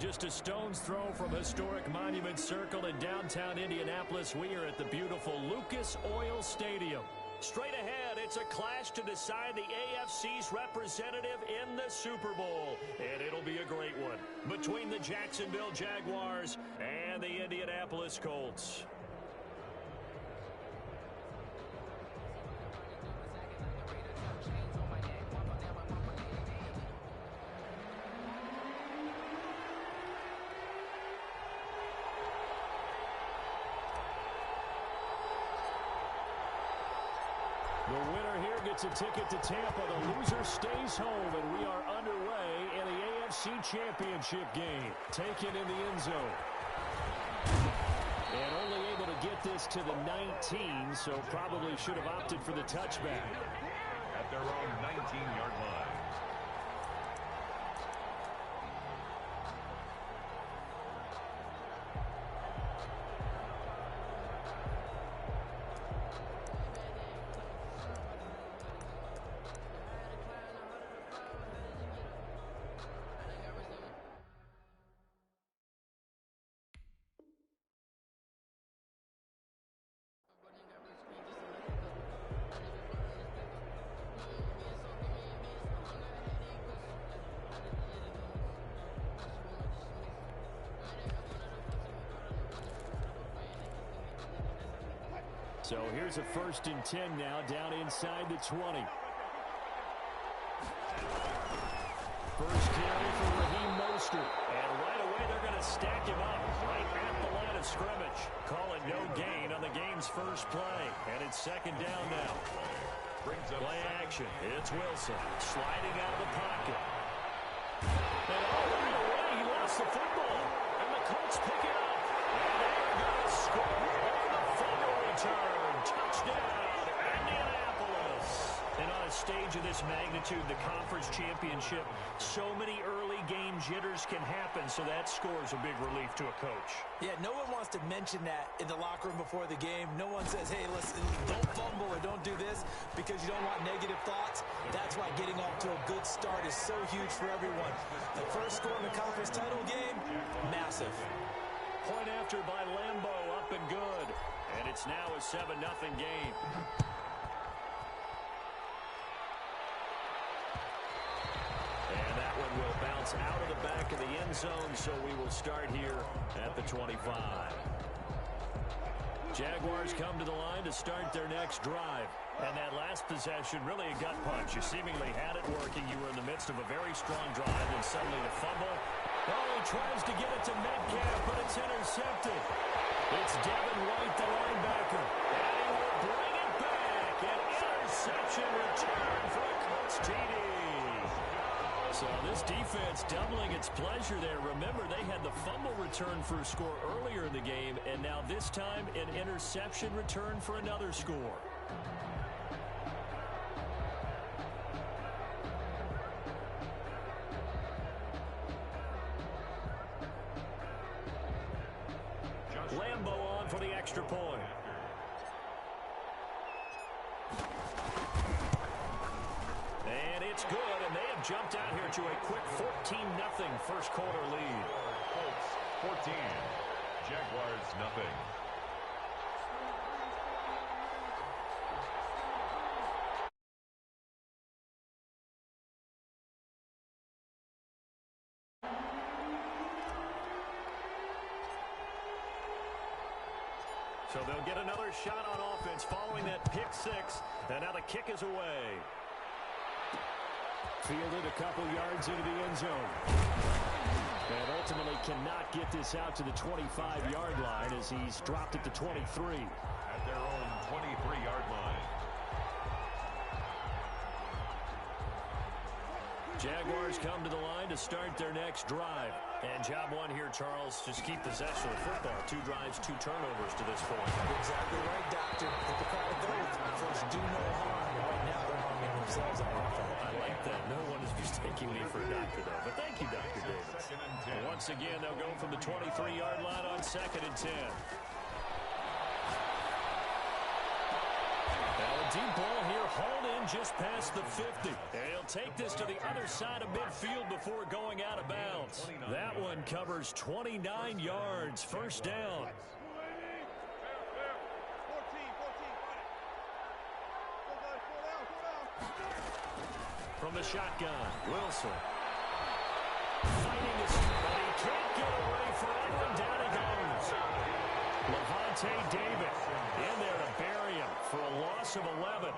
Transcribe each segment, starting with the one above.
Just a stone's throw from historic Monument Circle in downtown Indianapolis. We are at the beautiful Lucas Oil Stadium. Straight ahead, it's a clash to decide the AFC's representative in the Super Bowl. And it'll be a great one between the Jacksonville Jaguars and the Indianapolis Colts. The winner here gets a ticket to Tampa. The loser stays home, and we are underway in the AFC Championship game. Taken in the end zone. And only able to get this to the 19, so probably should have opted for the touchback. At their own 19-yard line. So here's a 1st and 10 now, down inside the 20. First carry for Raheem Mostert. And right away they're going to stack him up right at the line of scrimmage. Call it no gain on the game's first play. And it's 2nd down now. Play action. It's Wilson sliding out of the pocket. And right away he lost the football. And the Colts pick it up. And they're going to score on the fumble return. Touchdown, Indianapolis. And on a stage of this magnitude, the conference championship, so many early game jitters can happen, so that score is a big relief to a coach. Yeah, no one wants to mention that in the locker room before the game. No one says, hey, listen, don't fumble or don't do this because you don't want negative thoughts. That's why getting off to a good start is so huge for everyone. The first score in the conference title game, massive. Point after by Lambeau, up and good. And it's now a 7-0 game. And that one will bounce out of the back of the end zone, so we will start here at the 25. Jaguars come to the line to start their next drive. And that last possession, really a gut punch. You seemingly had it working. You were in the midst of a very strong drive, and suddenly the fumble. Oh, he tries to get it to Metcalf, but it's intercepted. It's Devin White, the linebacker. And he will bring it back. An interception return for a Colts TD. So this defense doubling its pleasure there. Remember, they had the fumble return for a score earlier in the game, and now this time an interception return for another score. Lambeau on for the extra point. And it's good, and they have jumped out here to a quick 14-0 first quarter lead. Colts 14, Jaguars nothing. So they'll get another shot on offense following that pick six. And now the kick is away. Fielded a couple yards into the end zone. And ultimately cannot get this out to the 25-yard line as he's dropped it to 23. At their own 23-yard line. Jaguars come to the line to start their next drive. And job one here, Charles, just keep possession of the football. 2 drives, 2 turnovers to this point. Exactly right, Doctor. Hippocratic oath. First, do no harm. Right now, they're harming themselves on offense. I like that. No one is mistaking me for a doctor, though. But thank you, Dr. Davis. And once again, they'll go from the 23-yard line on 2nd and 10. Now a deep ball here, hauled in just past the 50. And he'll take this to the other side of midfield before going out of bounds. That one covers 29 yards. First down. From the shotgun, Wilson. Fighting this, but he can't get away forever, and down he goes. Levante David in there to bury him for a loss of 11.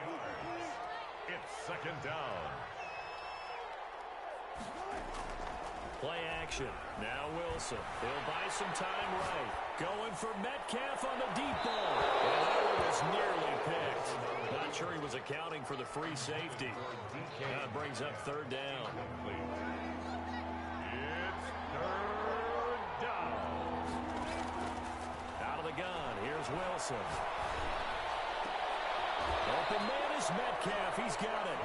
It's second down. Play action. Now Wilson. He'll buy some time right. Going for Metcalf on the deep ball. And that one was nearly picked. Not sure he was accounting for the free safety. That brings up third down. It's third down. Out of the gun. Here's Wilson. Open man is Metcalf. He's got it.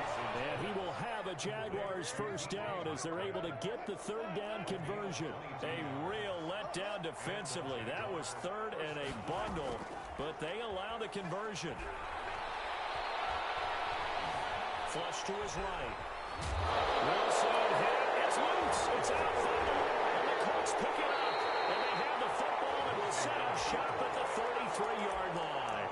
And he will have a Jaguars first down as they're able to get the third down conversion. A real letdown defensively. That was third and a bundle, but they allow the conversion. Flush to his right. Wilson hit. It's loose. It's out finally. And the Colts pick it up. And they have the football and will set up shop at the 33-yard line.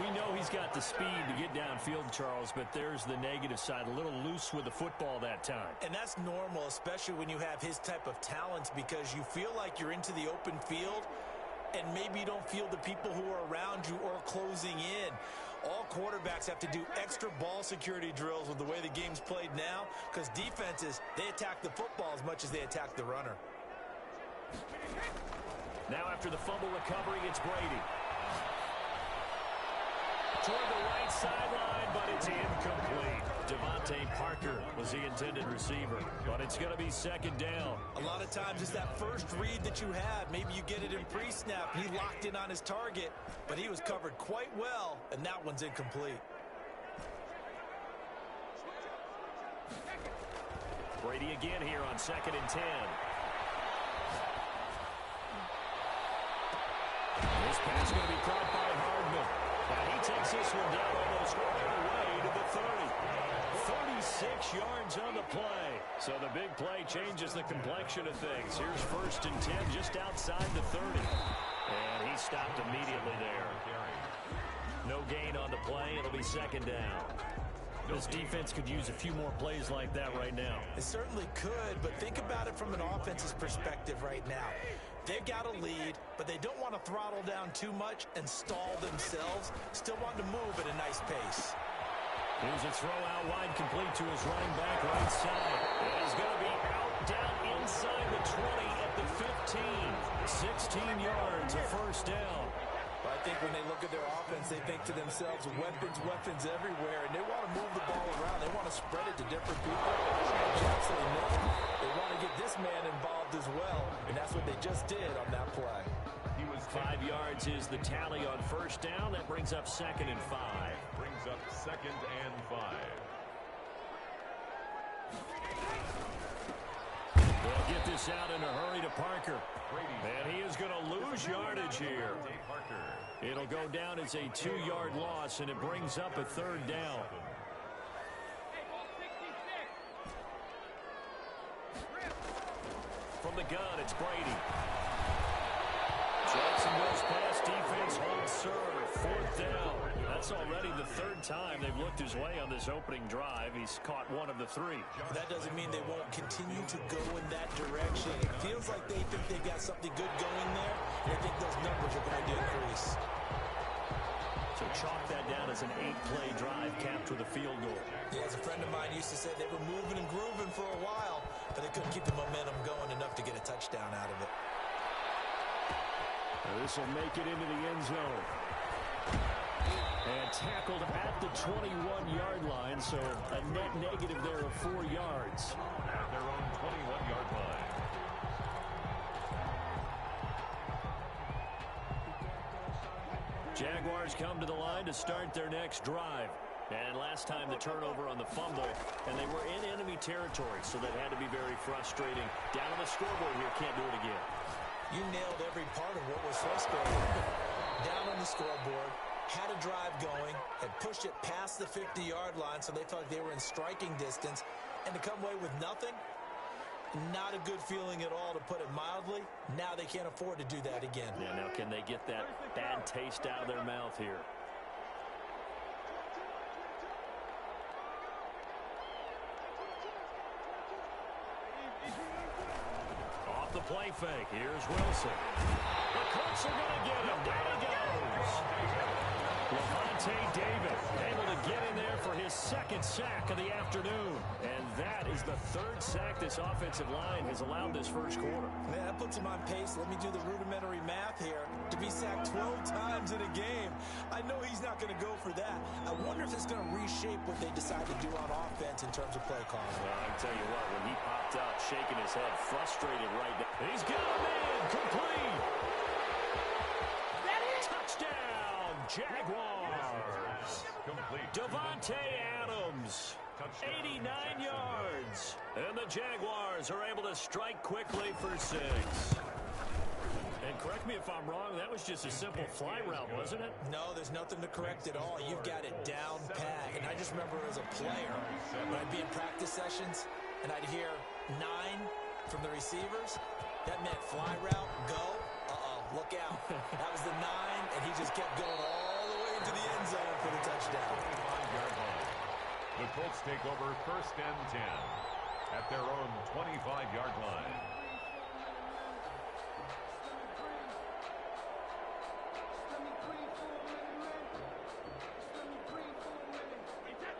We know he's got the speed to get downfield, Charles, but there's the negative side. A little loose with the football that time. And that's normal, especially when you have his type of talents, because you feel like you're into the open field and maybe you don't feel the people who are around you or closing in. All quarterbacks have to do extra ball security drills with the way the game's played now, because defenses, they attack the football as much as they attack the runner. Now after the fumble recovery, it's Brady. Toward the right sideline, but it's incomplete. Devontae Parker was the intended receiver, but it's going to be second down. A lot of times it's that first read that you have. Maybe you get it in pre-snap. He locked in on his target, but he was covered quite well, and that one's incomplete. Brady again here on 2nd and 10. This pass is going to be caught by Hardman. And he takes this one down almost all the way to the 30. 36 yards on the play. So the big play changes the complexion of things. Here's 1st and 10 just outside the 30. And he stopped immediately there. No gain on the play. It'll be second down. This defense could use a few more plays like that right now. It certainly could, but think about it from an offense's perspective right now. They've got a lead, but they don't want to throttle down too much and stall themselves. Still want to move at a nice pace. Here's a throw out wide, complete to his running back right side. It is going to be out down inside the 20 at the 15. 16 yards, a first down. But I think when they look at their offense, they think to themselves, weapons everywhere, and they want to move the ball around. They want to spread it to different people. They want to get this man involved as well, and that's what they just did on that play. 5 yards is the tally on first down. That brings up 2nd and 5. Brings up 2nd and 5. They'll get this out in a hurry to Parker. And he is going to lose yardage here. It'll go down as a 2-yard loss, and it brings up a third down. From the gun, it's Brady. Jacksonville's pass defense holds serve. 4th down. That's already the 3rd time they've looked his way on this opening drive. He's caught 1 of the 3. That doesn't mean they won't continue to go in that direction. It feels like they think they got something good going there, and I think those numbers are going to increase. So chalk that down as an 8-play drive capped with a field goal. Yeah, as a friend of mine used to say, they were moving and grooving for a while, but they couldn't keep the momentum going enough to get a touchdown out of it. This will make it into the end zone. And tackled at the 21-yard line, so a net negative there of 4 yards. At their own 21-yard line. Jaguars come to the line to start their next drive. And last time the turnover on the fumble, and they were in enemy territory, so that had to be very frustrating. Down on the scoreboard here, can't do it again. You nailed every part of what was frustrating. Down on the scoreboard, had a drive going, had pushed it past the 50-yard line so they felt like they were in striking distance, and to come away with nothing, not a good feeling at all, to put it mildly. Now they can't afford to do that again. Yeah, now can they get that bad taste out of their mouth here? Off the play fake, here's Wilson. The Colts are going to get him. Down he goes. Levante David able to get in there for his second sack of the afternoon. And that is the third sack this offensive line has allowed this first quarter. Man, that puts him on pace. Let me do the rudimentary math here. To be sacked 12 times in a game, I know he's not going to go for that. I wonder if it's going to reshape what they decide to do on offense in terms of play calling. Well, I can tell you what, when he popped out, shaking his head, frustrated right now. He's got him in, complete. Touchdown, Jaguars. Complete. Devontae Adams, 89 yards. And the Jaguars are able to strike quickly for 6. And correct me if I'm wrong, that was just a simple fly route, wasn't it? No, there's nothing to correct at all. You've got it down pat. And I just remember as a player, when I'd be in practice sessions and I'd hear 9 from the receivers, that meant fly route, go. Look out. That was the 9, and he just kept going all the way into the end zone for the touchdown. 25-yard line. The Colts take over 1st and 10 at their own 25-yard line.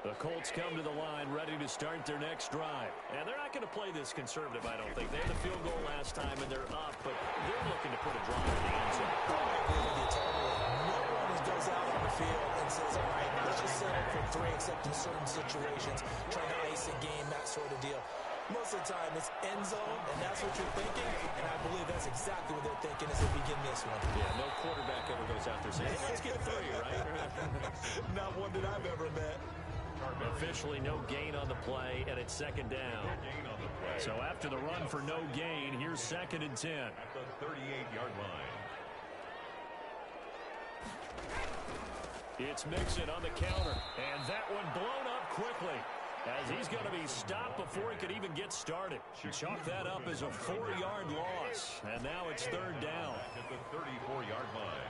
The Colts come to the line ready to start their next drive. And they're not going to play this conservative, I don't think. They had the field goal last time, and they're up, but they're looking to put a drive in the end zone. I agree with you totally. No one goes out on the field and says, all right, let's just settle for 3, except in certain situations, trying to ice a game, that sort of deal. Most of the time, it's end zone, and that's what you're thinking, and I believe that's exactly what they're thinking as they begin this one. Yeah, no quarterback ever goes out there saying, hey, let's get 3, right? Not one that I've ever met. Officially no gain on the play, and it's 2nd down. So after the run for no gain, here's 2nd and 10. At the 38-yard line. It's Mixon on the counter, and that one blown up quickly as he's going to be stopped before he could even get started. Chalk that up as a 4-yard loss, and now it's 3rd down. At the 34-yard line.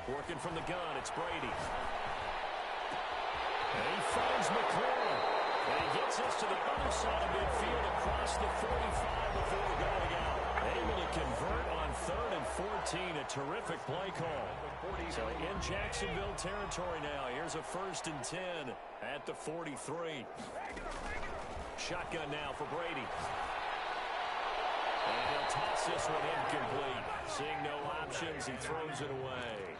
Working from the gun, it's Brady. And he finds McLaurin. And he gets us to the other side of midfield across the 45 before going out. Able to convert on 3rd and 14. A terrific play call. So in Jacksonville territory now. Here's a 1st and 10 at the 43. Shotgun now for Brady. And he'll toss this one incomplete. Seeing no options, he throws it away.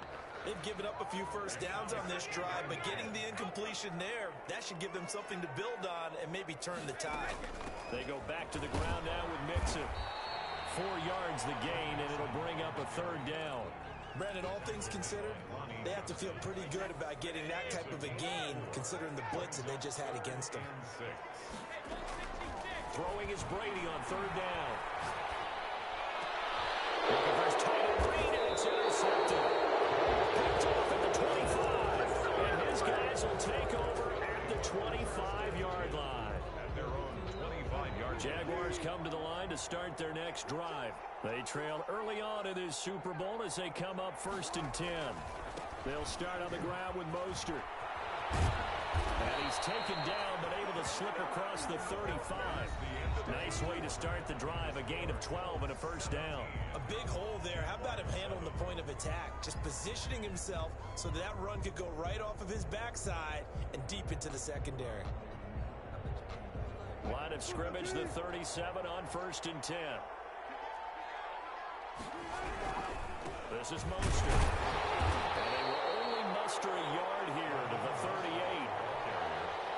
They've given up a few first downs on this drive, but getting the incompletion there, that should give them something to build on and maybe turn the tide. They go back to the ground now with Mixon. 4 yards the gain, and it'll bring up a 3rd down. Brandon, all things considered, they have to feel pretty good about getting that type of a gain, considering the blitz that they just had against them. Throwing is Brady on 3rd down. Looking for his tight end read, and it's intercepted. Picked off at the 25. And his guys will take over at the 25-yard line. At their own 25-yard. Jaguars come to the line to start their next drive. They trail early on in this Super Bowl as they come up 1st and 10. They'll start on the ground with Mostert. And he's taken down, but able to slip across the 35. Nice way to start the drive, a gain of 12 and a 1st down. A big hole there. How about him handling the point of attack? Just positioning himself so that run could go right off of his backside and deep into the secondary. Line of scrimmage, the 37 on 1st and 10. This is Mostert. And they will only muster a yard here to the 38.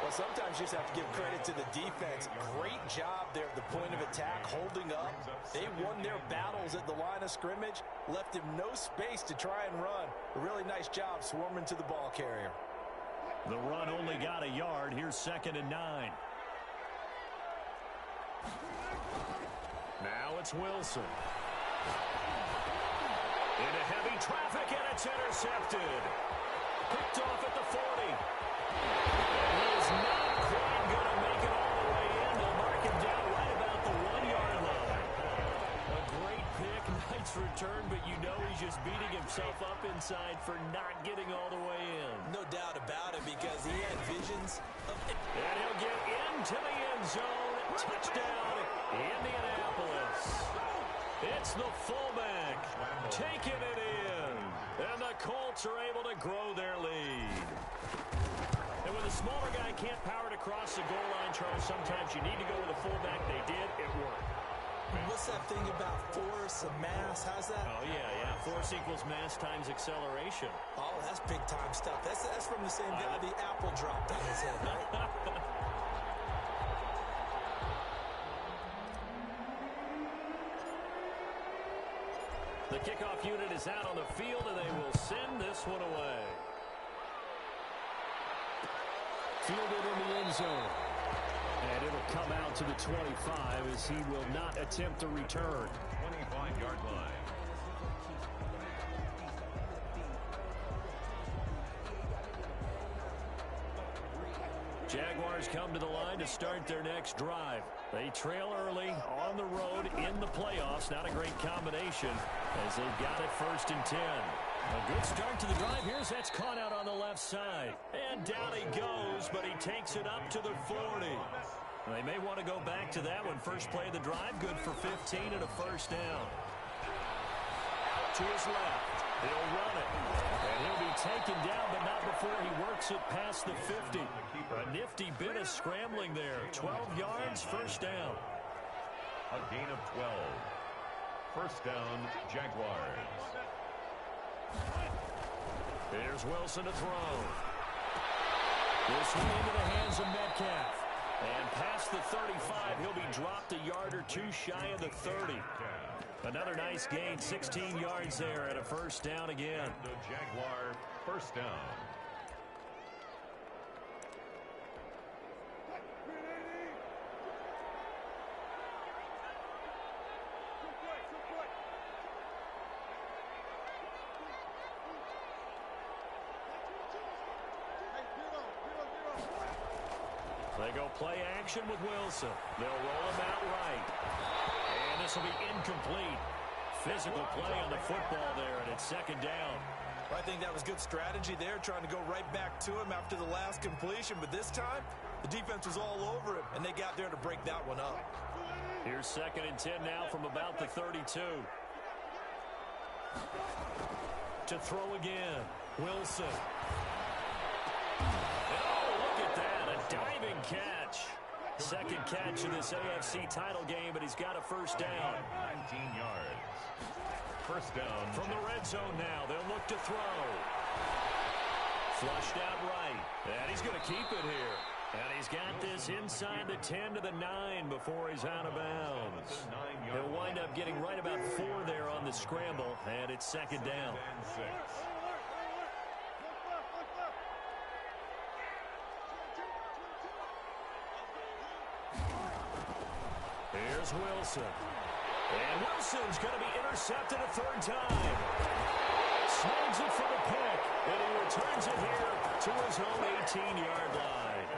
Well, sometimes you just have to give credit to the defense. Great job there at the point of attack, holding up. They won their battles at the line of scrimmage, left him no space to try and run. A really nice job swarming to the ball carrier. The run only got a yard. Here's 2nd and 9. Now it's Wilson. Into heavy traffic, and it's intercepted. Picked off at the 40. And he is not quite going to make it all the way in. They'll mark him down right about the 1-yard line. A great pick, nice return, but you know he's just beating himself up inside for not getting all the way in. No doubt about it, because he had visions of it. And he'll get into the end zone. Touchdown, Indianapolis. It's the fullback taking it in. And the Colts are able to grow their lead. And when the smaller guy can't power it across the goal line, Charles, sometimes you need to go with a fullback. They did. It worked. What's that thing about force and mass? How's that? Oh, yeah. Force equals mass times acceleration. Oh, that's big-time stuff. That's from the same guy the apple dropped on his head, right? The kickoff unit is out on the field, and they will send this one away. Fielded in the end zone. And it'll come out to the 25 as he will not attempt to return. 25-yard line. Jaguars come to the line to start their next drive. They trail early on the road in the playoffs. Not a great combination as they've got it 1st and 10. A good start to the drive. Here's that's caught out on the left side. And down he goes, but he takes it up to the 40. They may want to go back to that one. First play of the drive, good for 15 and a first down. To his left. He'll run it. And he'll be taken down, but not before he works it past the 50. A nifty bit of scrambling there. 12 yards, first down. A gain of 12. First down, Jaguars. Here's Wilson to throw. This one into the hands of Metcalf. And past the 35, he'll be dropped a yard or two shy of the 30. Another nice gain, 16 yards there, and a first down again. The Jaguar first down. They go play action with Wilson. They'll roll him out right. And this will be incomplete. Physical play on the football there, and it's second down. I think that was good strategy there, trying to go right back to him after the last completion. But this time, the defense was all over him, and they got there to break that one up. Here's 2nd and 10 now from about the 32. To throw again. Wilson. Oh, look at that. A diving catch. Second catch of this AFC title game, but he's got a first down. 19 yards. First down. From the red zone now, they'll look to throw. Flushed out right. And he's going to keep it here. And he's got this inside the 10 to the 9 before he's out of bounds. He'll wind up getting right about 4 there on the scramble, and it's second down. Here's Wilson. And Wilson's going to be intercepted a 3rd time. Snags it for the pick, and he returns it here to his own 18-yard line.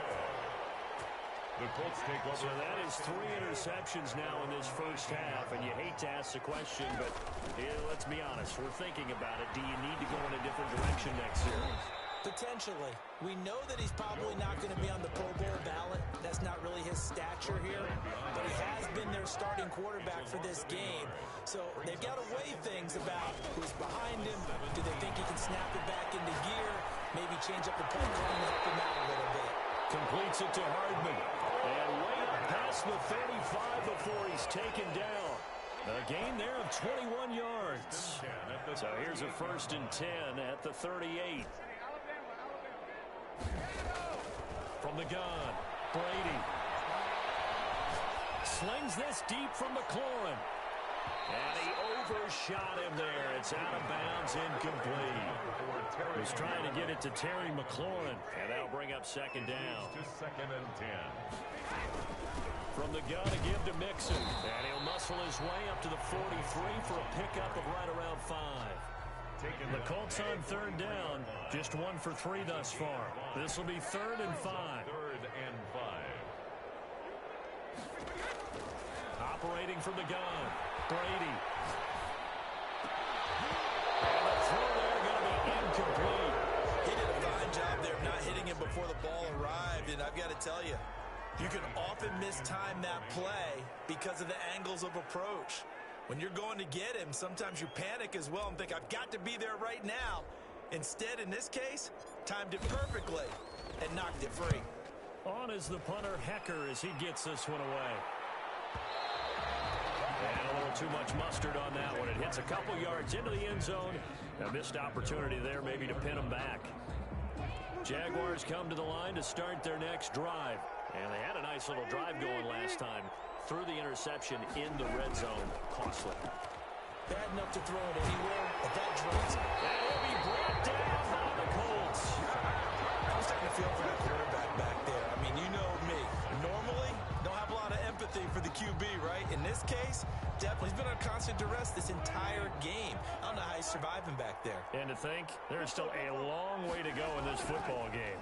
The Colts take over. So that is 3 interceptions now in this first half, and you hate to ask the question, but let's be honest. We're thinking about it. Do you need to go in a different direction next year? Potentially. We know that he's probably not going to be on the Pro Bowl ballot. That's not really his stature here. But he has been their starting quarterback for this game. So they've got to weigh things about who's behind him. Do they think he can snap it back into gear? Maybe change up the play calling and help him out a little bit. Completes it to Hardman. And way up past the 35 before he's taken down. A gain there of 21 yards. So here's a 1st and 10 at the 38. From the gun, Brady. Slings this deep from McLaurin. And he overshot him there. It's out of bounds, incomplete. He's trying to get it to Terry McLaurin, and that'll bring up second down. Just 2nd and 10. From the gun to give to Mixon, and he'll muscle his way up to the 43 for a pickup of right around 5. The Colts on 3rd down, just 1 for 3 thus far. This will be 3rd and 5. 3rd and 5. Operating from the gun, Brady. And the throw there going to be incomplete. He did a fine job there of not hitting him before the ball arrived, and I've got to tell you, you can often mistime that play because of the angles of approach. When you're going to get him, sometimes you panic as well and think, I've got to be there right now. Instead, in this case, timed it perfectly and knocked it free. On is the punter, Hecker, as he gets this one away. And a little too much mustard on that one. It hits a couple yards into the end zone. A missed opportunity there maybe to pin them back. Jaguars come to the line to start their next drive. And they had a nice little drive going last time. Through the interception in the red zone. Costly. Bad enough to throw it anywhere, but that drops it. And he'll be brought down by the Colts. I'm starting to feel for that quarterback back there. I mean, you know me. Normally, don't have a lot of empathy for the QB, right? In this case, definitely. He's been on constant duress this entire game. I don't know how he's surviving back there. And to think, there's still a long way to go in this football game.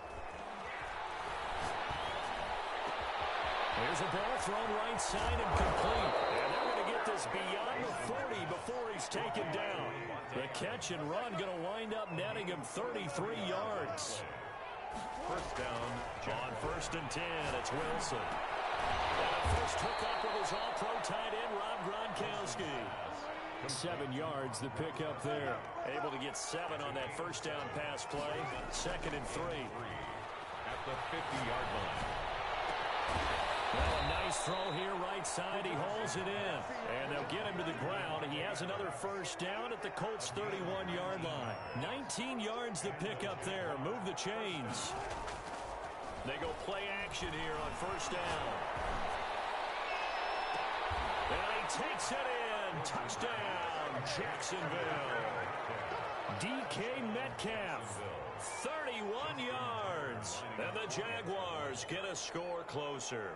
There's a ball thrown right side and complete. And they're going to get this beyond the 40 before he's taken down. The catch and run going to wind up netting him 33 yards. First down. On 1st and 10, it's Wilson. And a first hookup of his all-pro tight end, Rob Gronkowski. 7 yards, the pickup there. Able to get 7 on that first down pass play. 2nd and 3. At the 50-yard line. Well, a nice throw here, right side. He hauls it in. And they'll get him to the ground. He has another first down at the Colts' 31-yard line. 19 yards the pickup there. Move the chains. They go play action here on first down. And he takes it in. Touchdown, Jacksonville. DK Metcalf. 31 yards. And the Jaguars get a score closer.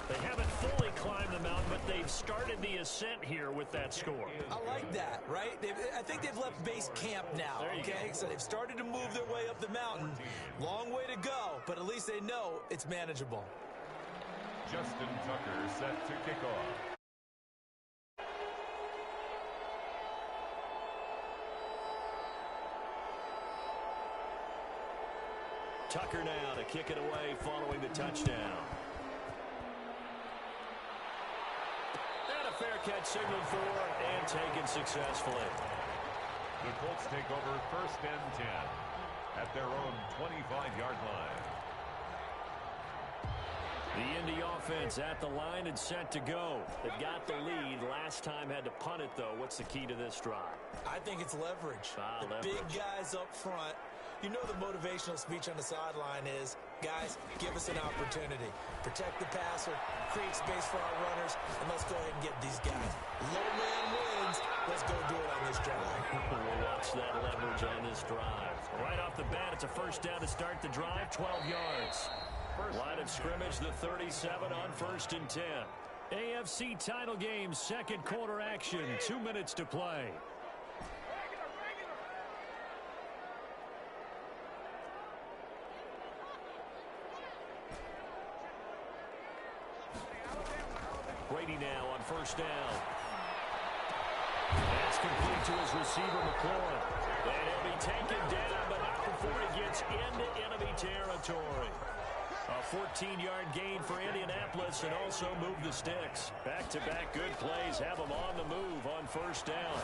They haven't fully climbed the mountain, but they've started the ascent here with that score. I like that, right? I think they've left base camp now, okay? So they've started to move their way up the mountain. Long way to go, but at least they know it's manageable. Justin Tucker set to kick off. Tucker now to kick it away following the touchdown. And a fair catch signaled for and taken successfully. The Colts take over 1st and 10 at their own 25-yard line. The Indy offense at the line and set to go. They've got the lead. Last time had to punt it, though. What's the key to this drive? I think it's leverage. The big guys up front. You know the motivational speech on the sideline is, guys, give us an opportunity. Protect the passer, create space for our runners, and let's go ahead and get these guys. Low man wins. Let's go do it on this drive. We'll watch that leverage on this drive. Right off the bat, it's a first down to start the drive, 12 yards. Line of scrimmage, the 37 on 1st and 10. AFC title game, 2nd quarter action, 2 minutes to play. Brady now on first down. That's complete to his receiver, McLaurin. And he'll be taken down, but not before he gets into enemy territory. A 14-yard gain for Indianapolis and also move the sticks. Back-to-back good plays have them on the move on first down.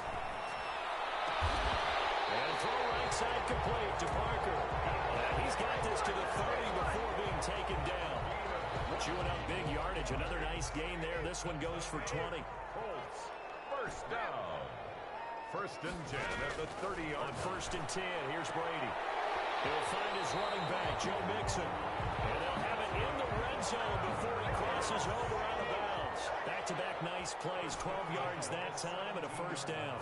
And throw right side complete to Parker. And he's got this to the 30 before being taken down. Chewing up big yardage. Another nice gain there. This one goes for 20. Colts, first down. 1st and 10 at the 30-yard. On 1st and 10, here's Brady. He'll find his running back, Joe Mixon. And they'll have it in the red zone before he crosses over out of bounds. Back-to-back nice plays, 12 yards that time and a first down.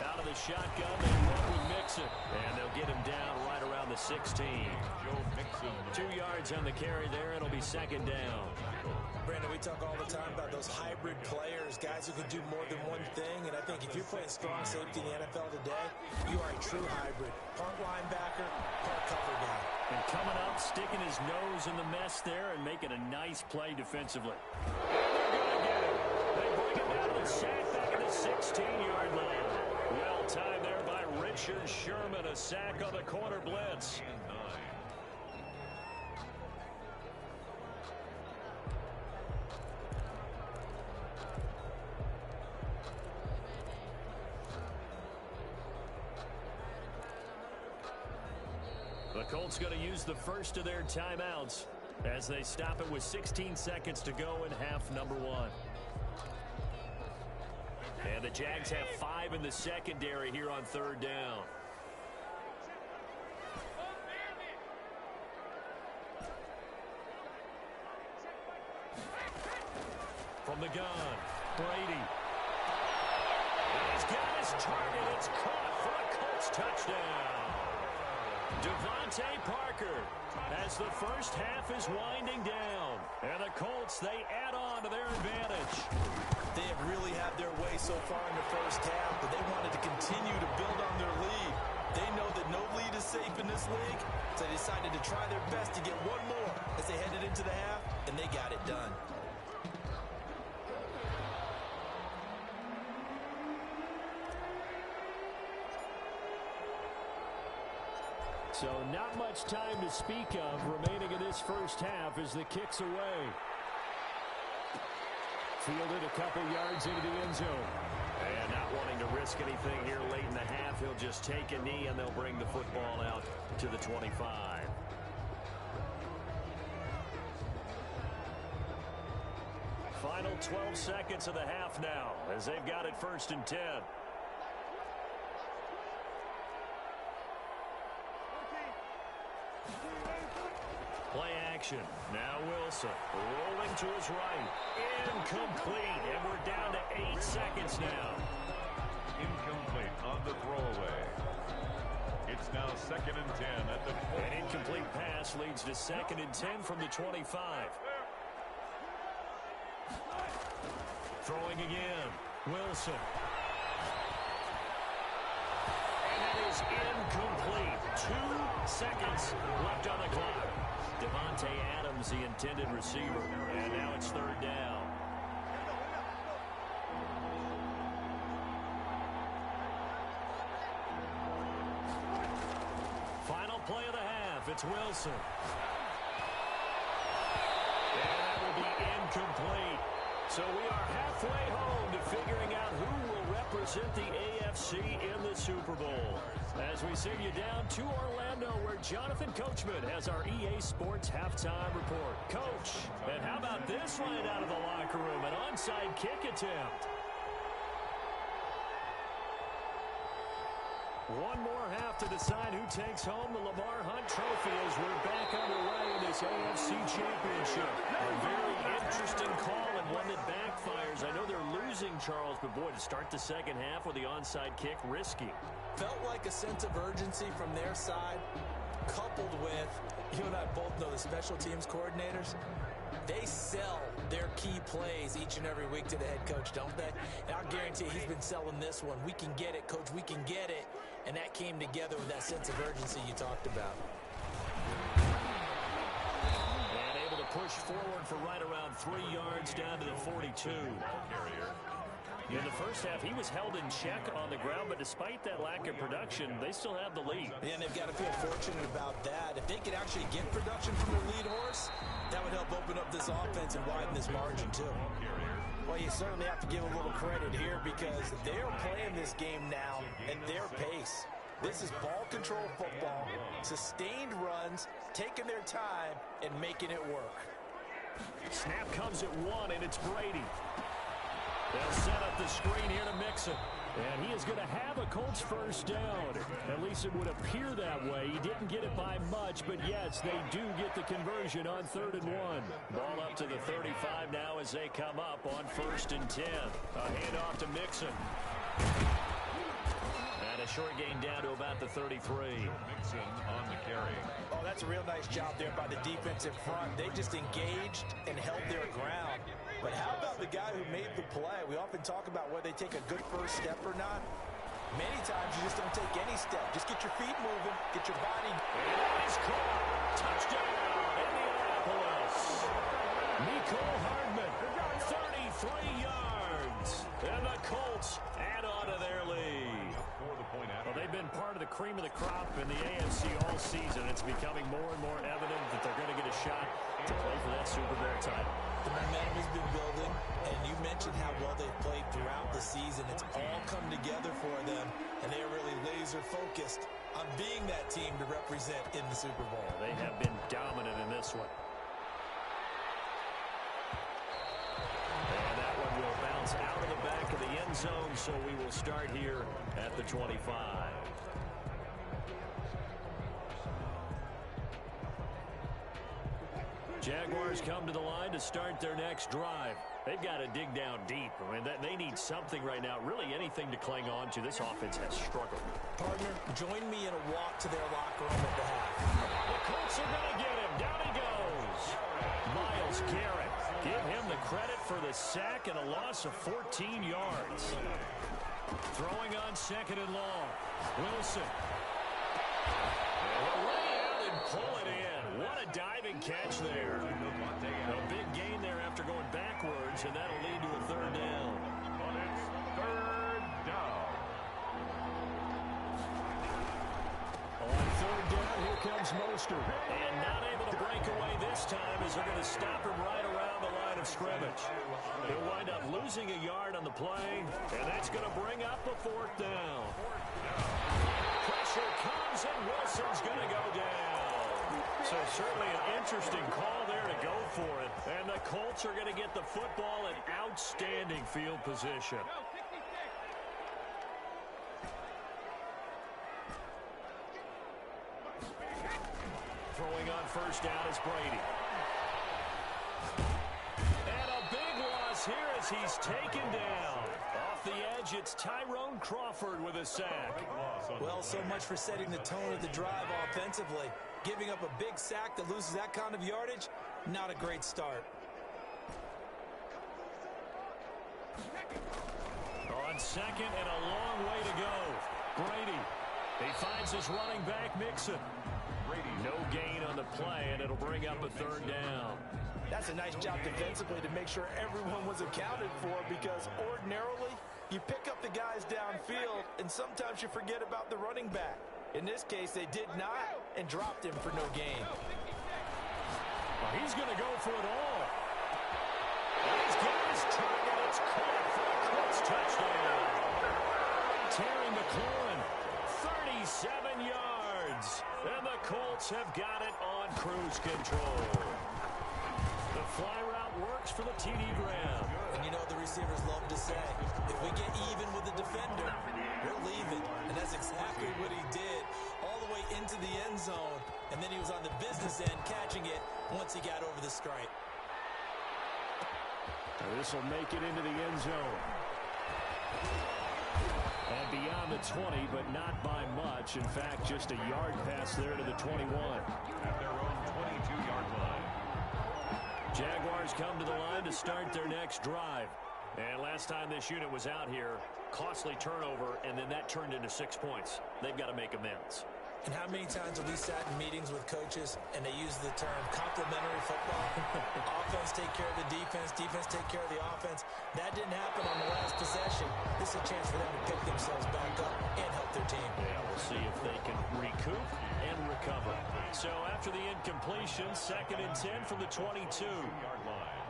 Out of the shotgun, they run with Mixon. And they'll get him down right around the 16. 2 yards on the carry there. It'll be second down. Brandon, we talk all the time about those hybrid players, guys who can do more than one thing. And I think if you're playing strong safety in the NFL today, you are a true hybrid. Part linebacker, part cover guy. And coming up, sticking his nose in the mess there and making a nice play defensively. They bring him down to the sack back at the 16-yard line. Well timed there by Richard Sherman. A sack on the corner blitz. The Colts going to use the first of their timeouts as they stop it with 16 seconds to go in half number one. And the Jags have 5 in the secondary here on third down. From the gun, Brady. He's got his target. It's caught for a Colts touchdown. Devontae Parker as the first half is winding down. And the Colts, they add on to their advantage. They have really had their way so far in the first half, but they wanted to continue to build on their lead. They know that no lead is safe in this league, so they decided to try their best to get one more as they headed into the half, and they got it done. So not much time to speak of remaining in this first half as the kick's away. Fielded a couple yards into the end zone. And not wanting to risk anything here late in the half, he'll just take a knee and they'll bring the football out to the 25. Final 12 seconds of the half now as they've got it 1st and 10. Play action. Now Wilson rolling to his right. Incomplete. And we're down to 8 seconds now. Incomplete on the throwaway. It's now 2nd and 10 at the... An incomplete pass leads to 2nd and 10 from the 25. Throwing again. Wilson. And that is incomplete. 2 seconds left on the clock. Devontae Adams, the intended receiver. And now it's 3rd down. Final play of the half. It's Wilson. And that will be incomplete. So we are halfway home to figuring out who will represent the AFC in the Super Bowl. As we send you down to Orlando, where Jonathan Coachman has our EA Sports halftime report. Coach, and how about this right out of the locker room? An onside kick attempt. One more half to decide who takes home the Lamar Hunt Trophy as we're back underway in this AFC Championship. A very interesting call and one that backfires. I know they're losing, Charles, but boy, to start the second half with the onside kick, risky. Felt like a sense of urgency from their side, coupled with, you and I both know the special teams coordinators. They sell their key plays each and every week to the head coach, don't they? And I'll guarantee he's been selling this one. We can get it, coach, we can get it. And that came together with that sense of urgency you talked about. And able to push forward for right around 3 yards down to the 42. In the first half, he was held in check on the ground, but despite that lack of production, they still have the lead. And they've got to feel fortunate about that. If they could actually get production from their lead horse, that would help open up this offense and widen this margin, too. Well, you certainly have to give a little credit here because they're playing this game now at their pace. This is ball control football, sustained runs, taking their time, and making it work. Snap comes at 1, and it's Brady. They'll set up the screen here to Mixon. And he is going to have a Colts first down. At least it would appear that way. He didn't get it by much, but yes, they do get the conversion on 3rd and 1. Ball up to the 35 now as they come up on 1st and 10. A handoff to Mixon. And a short gain down to about the 33. Mixon on the carry. Oh, that's a real nice job there by the defensive front. They just engaged and held their ground. But how about the guy who made the play? We often talk about whether they take a good first step or not. Many times you just don't take any step. Just get your feet moving, get your body. And that is caught. Touchdown, Indianapolis. Nicole Hardman, 33 yards. And the Colts add on to their lead. Well, they've been part of the cream of the crop in the AFC all season. It's becoming more and more evident that they're going to get a shot to play for that Super Bowl title. The momentum has been building, and you mentioned how well they've played throughout the season. It's all come together for them, and they are really laser-focused on being that team to represent in the Super Bowl. They have been dominant in this one. And that one will bounce out of the back of the end zone, so we will start here at the 25. Jaguars come to the line to start their next drive. They've got to dig down deep. I mean, they need something right now, really anything to cling on to. This offense has struggled. Partner, join me in a walk to their locker room at the half. The Colts are going to get him. Down he goes. Myles Garrett. Give him the credit for the sack and a loss of 14 yards. Throwing on 2nd and long. Wilson. Lay out and pull it in. What a diving catch there. A big gain there after going backwards, and that'll lead to a 3rd down. On its 3rd down. On 3rd down, here comes Mostert. And not able to break away this time as they're going to stop him right around the line of scrimmage. He'll wind up losing a yard on the play, and that's going to bring up a 4th down. Pressure comes, and Wilson's going to go down. So certainly an interesting call there to go for it. And the Colts are going to get the football in outstanding field position. Throwing on 1st down is Brady. And a big loss here as he's taken down. Off the edge, it's Tyrone Crawford with a sack. Well, so much for setting the tone of the drive offensively. Giving up a big sack that loses that kind of yardage, not a great start. On 2nd and a long way to go. Brady. He finds his running back, Mixon. Brady, no gain on the play, and it'll bring up a 3rd down. That's a nice job defensively to make sure everyone was accounted for, because ordinarily you pick up the guys downfield, and sometimes you forget about the running back. In this case, they did not and dropped him for no gain. Well, he's going to go for it all. And he's got his target. It's caught for a Colts touchdown. Terry McLaurin, 37 yards. And the Colts have got it on cruise control. The fly route works for the TD Graham. And you know the receivers love to say, if we get even with the defender, we're leaving. And that's exactly what he did, all the way into the end zone. And then he was on the business end catching it once he got over the stripe. This will make it into the end zone. And beyond the 20, but not by much. In fact, just a yard pass there to the 21. At their own 22-yard line. Jaguars come to the line to start their next drive. And last time this unit was out here, costly turnover, and then that turned into 6 points. They've got to make amends. And how many times have we sat in meetings with coaches and they use the term complementary football? Offense take care of the defense, defense take care of the offense. That didn't happen on the last possession. This is a chance for them to pick themselves back up and help their team. Yeah, we'll see if they can recoup and recover. So after the incompletion, 2nd and 10 from the 22-yard line.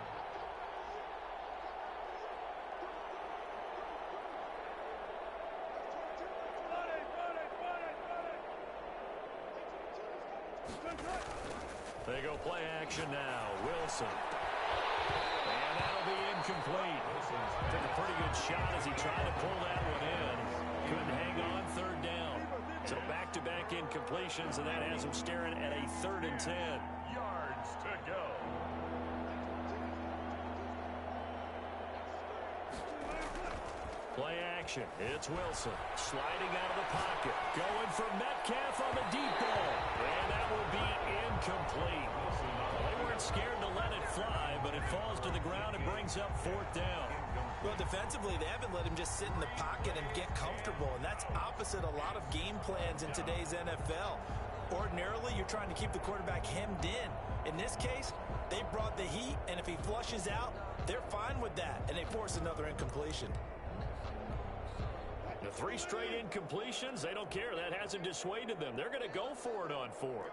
They go play action now. Wilson. And that'll be incomplete. Took a pretty good shot as he tried to pull that one in. Couldn't hang on third down. So back-to-back incompletions, and that has him staring at a 3rd and 10. Yards to go. Play action. It's Wilson sliding out of the pocket. Going for Metcalf on the deep ball. And that will be incomplete. They weren't scared to let it fly, but it falls to the ground and brings up 4th down. Well, defensively, they haven't let him just sit in the pocket and get comfortable, and that's opposite a lot of game plans in today's NFL. Ordinarily, you're trying to keep the quarterback hemmed in. In this case, they brought the heat, and if he flushes out, they're fine with that, and they force another incompletion. The 3 straight incompletions, they don't care. That hasn't dissuaded them. They're going to go for it on 4th.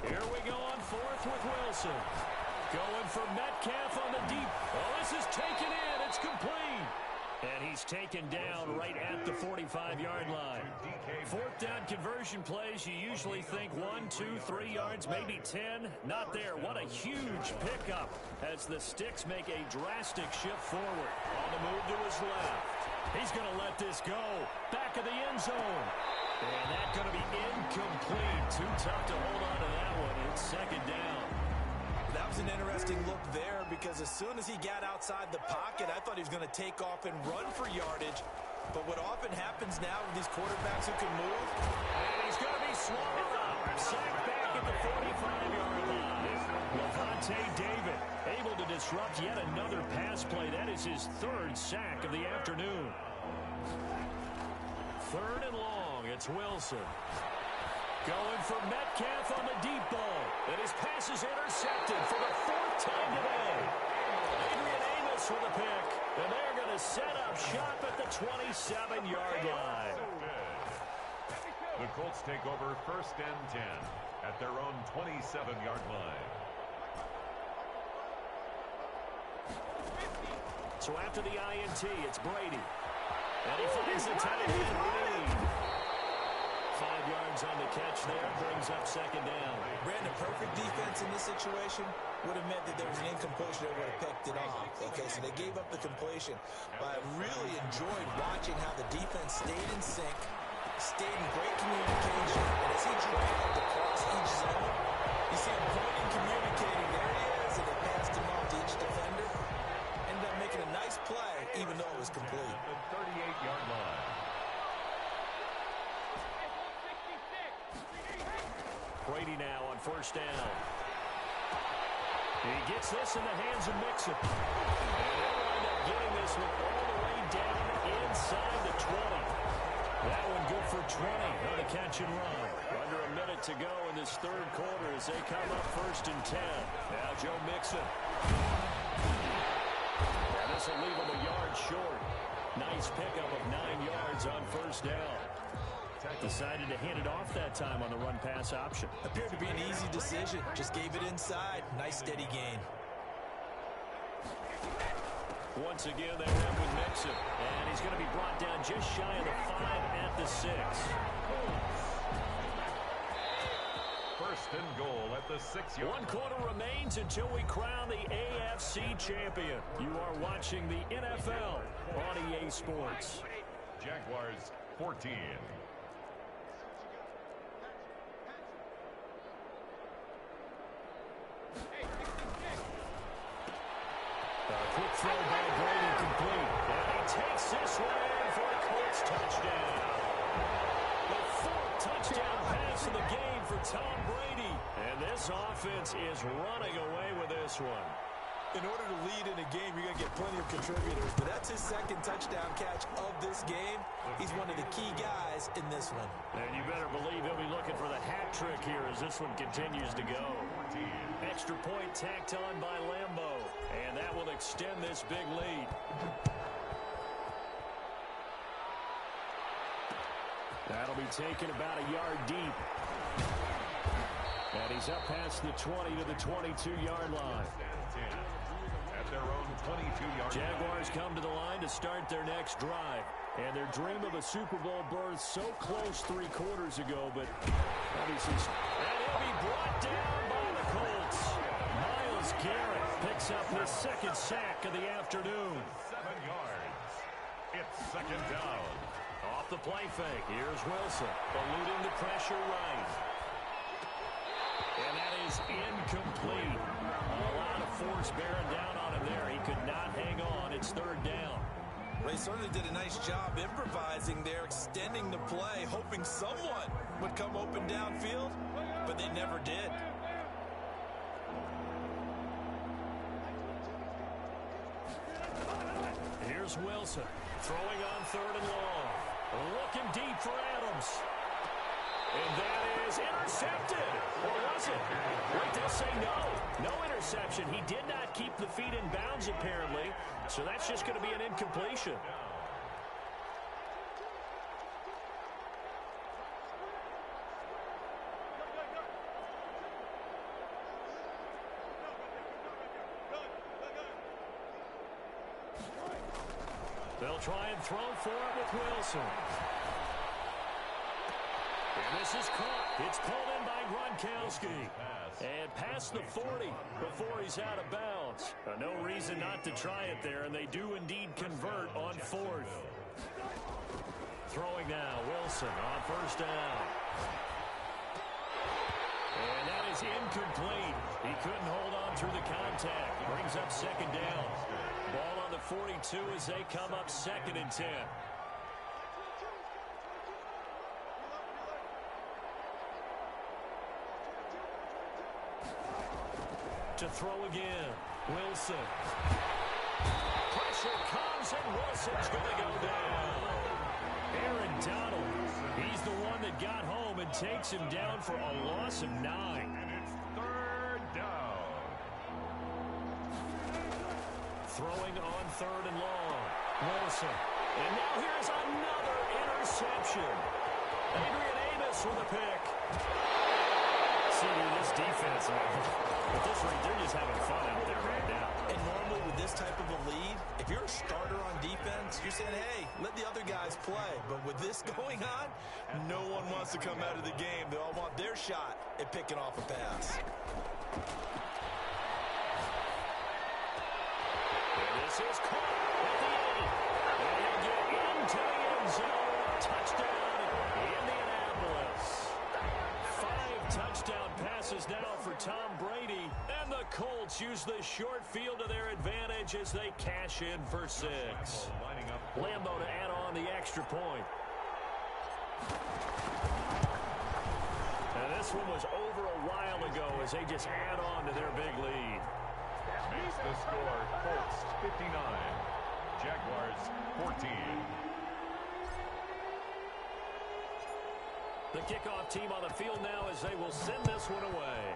Here we go on 4th with Wilson. Going for Metcalf on the deep. Oh, this is taken in. It's complete. And he's taken down right at the 45-yard line. 4th down conversion plays, you usually think 1, 2, 3 yards, maybe 10. Not there. What a huge pickup as the Sticks make a drastic shift forward. On the move to his left. He's going to let this go. Back of the end zone. And that's going to be incomplete. Too tough to hold on to that one. It's 2nd down. That was an interesting look there because as soon as he got outside the pocket, I thought he was going to take off and run for yardage. But what often happens now with these quarterbacks who can move, and he's going to be swallowed up. Sacked back at the 45-yard line. Levante David able to disrupt yet another pass play. That is his 3rd sack of the afternoon. 3rd and long. It's Wilson. Going for Metcalf on the deep ball. And his pass is intercepted for the 4th time today. Adrian Amos with a pick. And they're going to set up shop at the 27-yard line. The Colts take over 1st and 10 at their own 27-yard line. So after the INT, it's Brady. And he finds the tight end lead. 5 yards on the catch there, brings up 2nd down. Brandon, perfect defense in this situation would have meant that there was an incompletion that would have picked it off. Okay, so they gave up the completion. But I really enjoyed watching how the defense stayed in sync, stayed in great communication, and as he traveled across each zone, you see him pointing, communicating. There he is, and they passed him off to each defender. Ended up making a nice play, even though it was complete. The 38-yard line. Brady now on 1st down. He gets this in the hands of Mixon. And they'll wind up getting this one all the way down inside the 20. That one good for 20 on the catch and run. Under a minute to go in this 3rd quarter as they come up 1st and 10. Now Joe Mixon. And this will leave him a yard short. Nice pickup of 9 yards on 1st down. Decided to hand it off that time on the run-pass option. Appeared to be an easy decision. Just gave it inside. Nice steady gain. Once again, they run with Mixon. And he's going to be brought down just shy of the 5 at the 6. 1st and goal at the 6-yard line. 1 quarter remains until we crown the AFC champion. You are watching the NFL on EA Sports. Jaguars 14. Quick throw by Brady complete. And he takes this one in for a Colts touchdown. The 4th touchdown pass of the game for Tom Brady. And this offense is running away with this one. In order to lead in a game, you're going to get plenty of contributors. But that's his 2nd touchdown catch of this game. He's one of the key guys in this one. And you better believe he'll be looking for the hat trick here as this one continues to go. Extra point tacked on by Lambeau. And that will extend this big lead. That'll be taken about a yard deep. And he's up past the 20 to the 22-yard line. At their own 22-yard line. Jaguars come to the line to start their next drive. And their dream of a Super Bowl berth so close 3 quarters ago, but obviously. And he'll be brought down by the Colts. Myles Garrett picks up his second sack of the afternoon. 7 yards. It's second down. Off the play fake. Here's Wilson, eluding the pressure right. And that is incomplete. A lot of force bearing down on him there. He could not hang on. It's third down. They certainly did a nice job improvising there, extending the play, hoping someone would come open downfield, but they never did. Here's Wilson, throwing on third and long. Looking deep for Adams. And that is intercepted. Or was it? Wait, they'll say no. No interception. He did not keep the feet in bounds, apparently. So that's just going to be an incompletion. They'll try and throw for it with Wilson. And this is caught. It's pulled in by Gronkowski. And past the 40 before he's out of bounds. No reason not to try it there, and they do indeed convert on fourth. Throwing now, Wilson on first down. And that is incomplete. He couldn't hold on through the contact. Brings up second down. Ball on the 42 as they come up second and 10. To throw again. Wilson. Pressure comes, and Wilson's going to go down. Aaron Donald. He's the one that got home and takes him down for a loss of 9. And it's third down. Throwing on third and long. Wilson. And now here's another interception. Adrian Amos with a pick. See, this defense, at this rate, they're just having fun out there right now. And normally with this type of a lead, if you're a starter on defense, you're saying, hey, let the other guys play. But with this going on, no one wants to come out of the game. They all want their shot at picking off a pass. And this is caught at the 8. And he'll get into the end zone. Touchdown, Indianapolis. 5 touchdown passes now for Tom Brady. And the Colts use the short field to their advantage as they cash in for 6. Lambeau to add on the extra point. And this one was over a while ago as they just add on to their big lead. Makes the score Colts 59. Jaguars 14. The kickoff team on the field now as they will send this one away.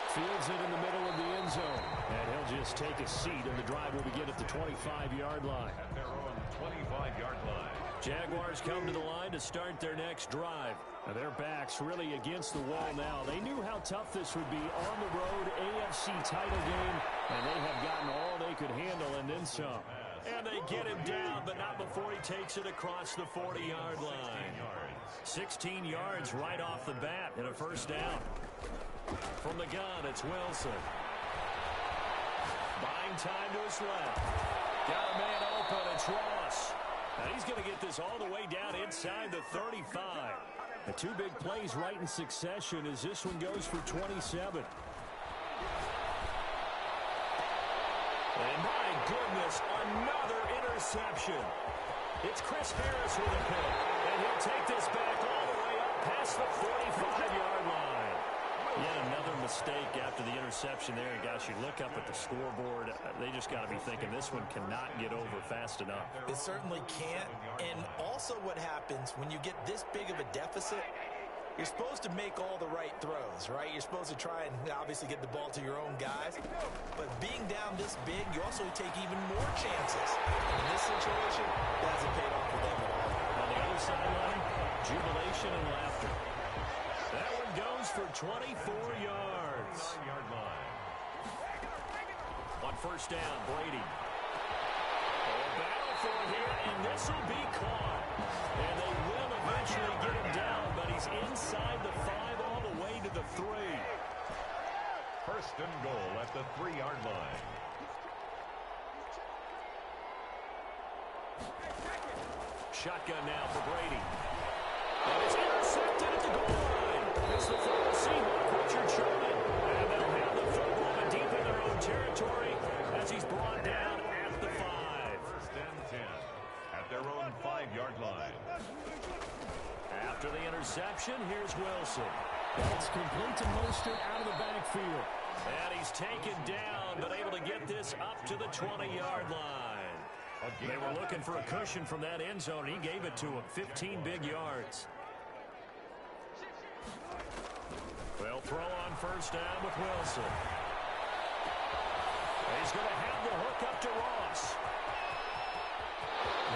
Fields it in the middle of the end zone. And he'll just take a seat, and the drive will begin at the 25-yard line. At their own 25-yard line. Jaguars come to the line to start their next drive. Now their backs really against the wall now. They knew how tough this would be on the road, AFC title game, and they have gotten all they could handle and then some. And they get him down, but not before he takes it across the 40-yard line. 16 yards right off the bat and a first down. From the gun, it's Wilson. Buying time to his left. Got a man open, it's Ross. Now he's going to get this all the way down inside the 35. The 2 big plays right in succession as this one goes for 27. And my goodness, another interception. It's Chris Harris with a pick. And he'll take this back all the way up past the 45-yard line. Yet another mistake after the interception there. And guys, you look up at the scoreboard, they just got to be thinking this one cannot get over fast enough. It certainly can't. And also what happens when you get this big of a deficit, you're supposed to make all the right throws, right? You're supposed to try and obviously get the ball to your own guys. But being down this big, you also take even more chances. And in this situation, it hasn't paid off for them at all. On the other sideline, jubilation and laughter. That one goes for 24 yards. 9-yard line. On first down, Brady. Battle for it here, and this will be caught. And they will eventually get him down, but he's inside the 5 all the way to the 3. First and goal at the 3-yard line. Shotgun now for Brady. And it's intercepted at the goal line. It's the final Seahawk, Richard Sherman. And they'll have the football deep in their own territory as he's brought down at the 5. First and 10 at their own 5-yard line. After the interception, here's Wilson. That's complete to Mostert out of the backfield. And he's taken down, but able to get this up to the 20-yard line. They were looking for a cushion from that end zone. He gave it to him. 15 big yards. They'll throw on first down with Wilson. He's going to have the hook up to Ross.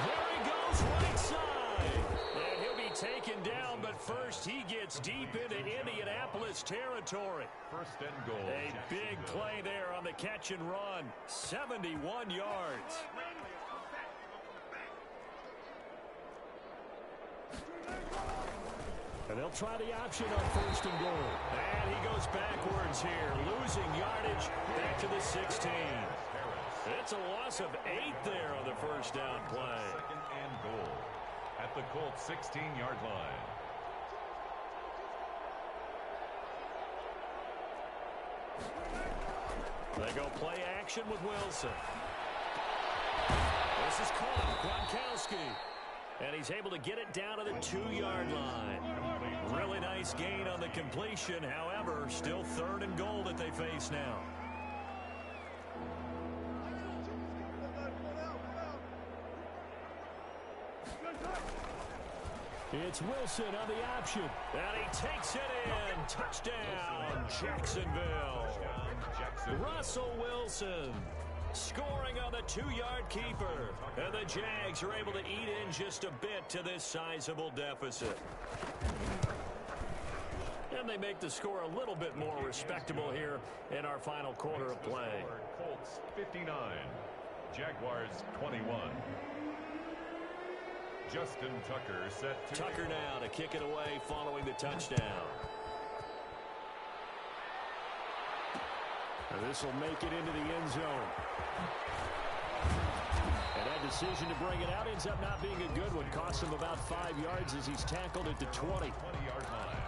There he goes, right side. And he'll be taken down, but first he gets deep into Indianapolis territory. First and goal. A big play there on the catch and run. 71 yards. And they'll try the option on first and goal. And he goes backwards here, losing yardage back to the 16. It's a loss of 8 there on the first down play. Second and goal at the Colts 16-yard line. They go play action with Wilson. This is caught, Gronkowski. And he's able to get it down to the 2-yard line. Really nice gain on the completion. However, still third and goal that they face now. It's Wilson on the option. And he takes it in. Touchdown, Jacksonville. Russell Wilson scoring on the 2-yard keeper. And the Jags are able to eat in just a bit to this sizable deficit. And they make the score a little bit more respectable here in our final quarter of play. Colts 59, Jaguars 21. Justin Tucker set to... Tucker now to kick it away following the touchdown. And this will make it into the end zone. And that decision to bring it out ends up not being a good one. Costs him about 5 yards as he's tackled at the 20. 20-yard line.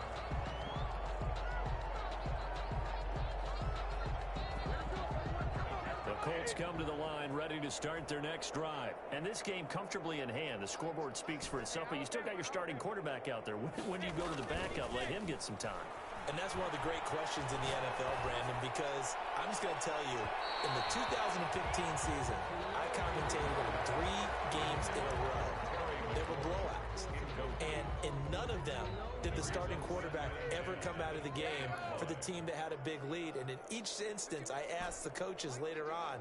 The Colts come to the line ready to start their next drive. And this game comfortably in hand. The scoreboard speaks for itself, but you still got your starting quarterback out there. When do you go to the backup, let him get some time? And that's one of the great questions in the NFL, Brandon, because I'm just going to tell you, in the 2015 season, I commentated on 3 games in a row. They were blowouts. And in none of them did the starting quarterback ever come out of the game for the team that had a big lead. And in each instance, I asked the coaches later on,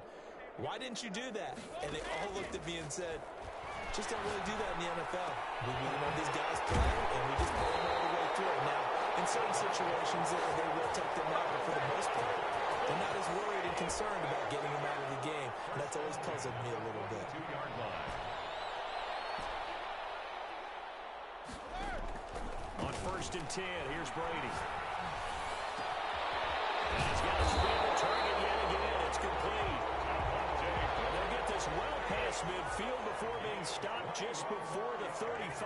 why didn't you do that? And they all looked at me and said, just don't really do that in the NFL. We know these guys play, and we just play them all the way through it. Now, in certain situations, they will take them out, but for the most part, they're not as worried and concerned about getting them out of the game. And that's always puzzled me a little bit. 2-yard line. On first and 10, here's Brady. And he's got a spin to target yet again. It's complete. They'll get this well past midfield before being stopped just before the 35.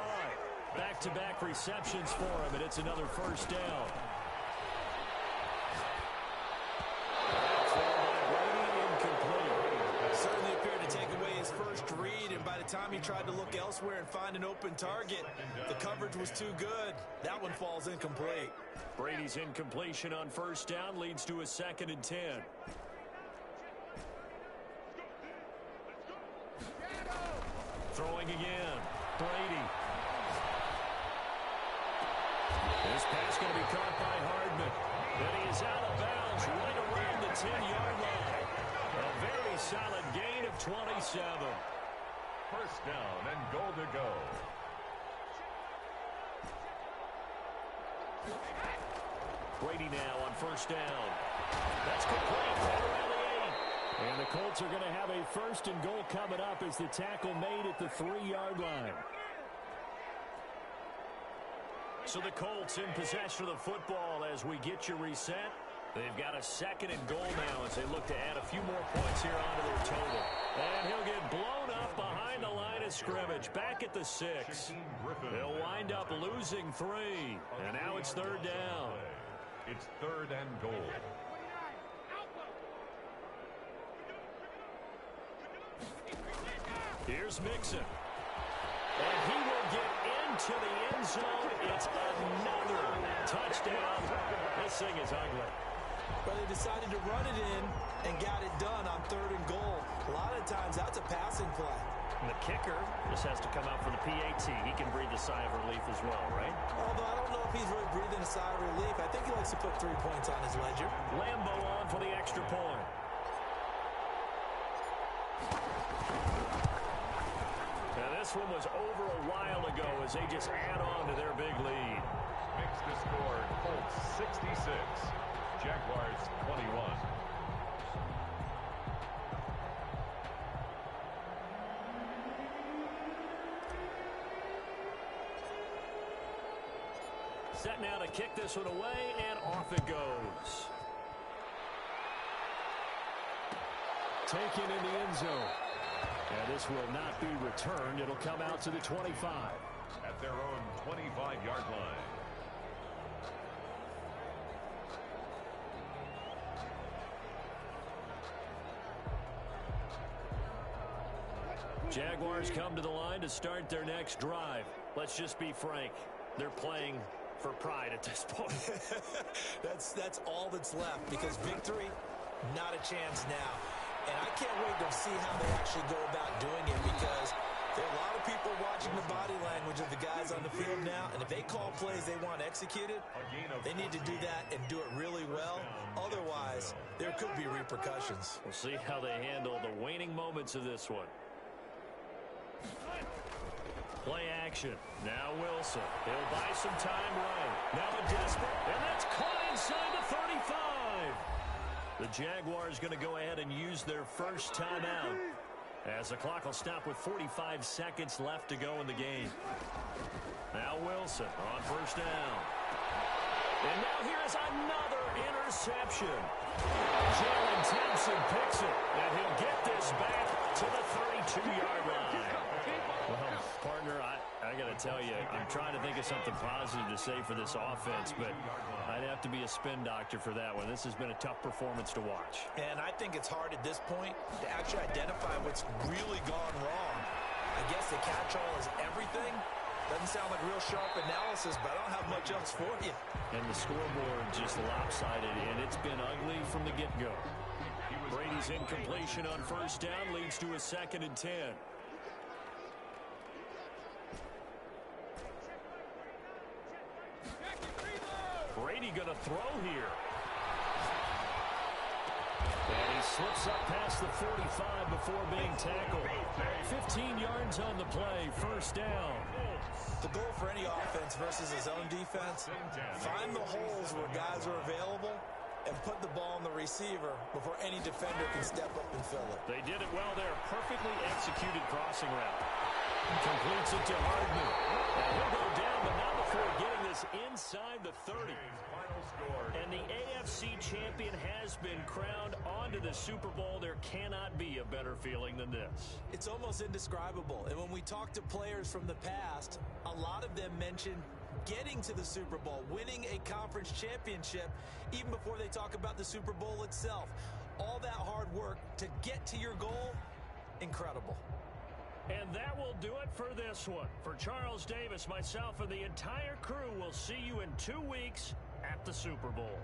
Back-to-back receptions for him, and it's another first down. Certainly appeared to take away his first read, and by the time he tried to look elsewhere and find an open target, the coverage was too good. That one falls incomplete. Brady's incompletion on first down leads to a 2nd and 10. Throwing again. Brady. This pass going to be caught by Hardman. And he is out of bounds right around the 10-yard line. A very solid gain of 27. First down and goal to go. Brady now on first down. That's complete. Right around the 8. And the Colts are going to have a first and goal coming up as the tackle made at the 3-yard line. So the Colts in possession of the football as we get you reset. They've got a second and goal now as they look to add a few more points here onto their total. And he'll get blown up behind the line of scrimmage. Back at the 6. They'll wind up losing 3. And now it's third down. It's third and goal. Here's Mixon. And he will get into the end zone. It's another touchdown. This thing is ugly. But they decided to run it in and got it done on third and goal. A lot of times that's a passing play. And the kicker just has to come out for the PAT. He can breathe a sigh of relief as well, right? Although I don't know if he's really breathing a sigh of relief. I think he likes to put 3 points on his ledger. Lambo on for the extra point. Now this one was over a while ago as they just add on to their big lead. Makes the score Colts 66. Jaguars 21. Set now to kick this one away, and off it goes. Taken in the end zone. And this will not be returned. It'll come out to the 25. At their own 25-yard line. Jaguars come to the line to start their next drive. Let's just be frank. They're playing for pride at this point. That's all that's left because victory, not a chance now. And I can't wait to see how they actually go about doing it because there are a lot of people watching the body language of the guys on the field now. And if they call plays they want executed, they need to do that and do it really well. Otherwise, there could be repercussions. We'll see how they handle the waning moments of this one. Play action. Now Wilson. He'll buy some time right. Now a desperate. And that's caught inside the 35. The Jaguars going to go ahead and use their first timeout as the clock will stop with 45 seconds left to go in the game. Now Wilson on first down. And now here's another interception. Jalen Thompson picks it. And he'll get this back to the 32-yard line. Well, partner, I got to tell you, I'm trying to think of something positive to say for this offense, but I'd have to be a spin doctor for that one. This has been a tough performance to watch. And I think it's hard at this point to actually identify what's really gone wrong. I guess the catch-all is everything. Doesn't sound like real sharp analysis, but I don't have much else for you. And the scoreboard just lopsided, and it's been ugly from the get-go. Brady's incompletion on first down leads to a 2nd and 10. Brady going to throw here. And he slips up past the 45 before being tackled. 15 yards on the play, first down. The goal for any offense versus his own defense, find the holes where guys are available and put the ball on the receiver before any defender can step up and fill it. They did it well there. Perfectly executed crossing route. Completes it to Hardman. And he'll go down, but not before getting this inside the 30. And the AFC champion has been crowned onto the Super Bowl. There cannot be a better feeling than this. It's almost indescribable. And when we talk to players from the past, a lot of them mention getting to the Super Bowl, winning a conference championship, even before they talk about the Super Bowl itself. All that hard work to get to your goal, incredible. And that will do it for this one. For Charles Davis, myself, and the entire crew, will see you in 2 weeks at the Super Bowl.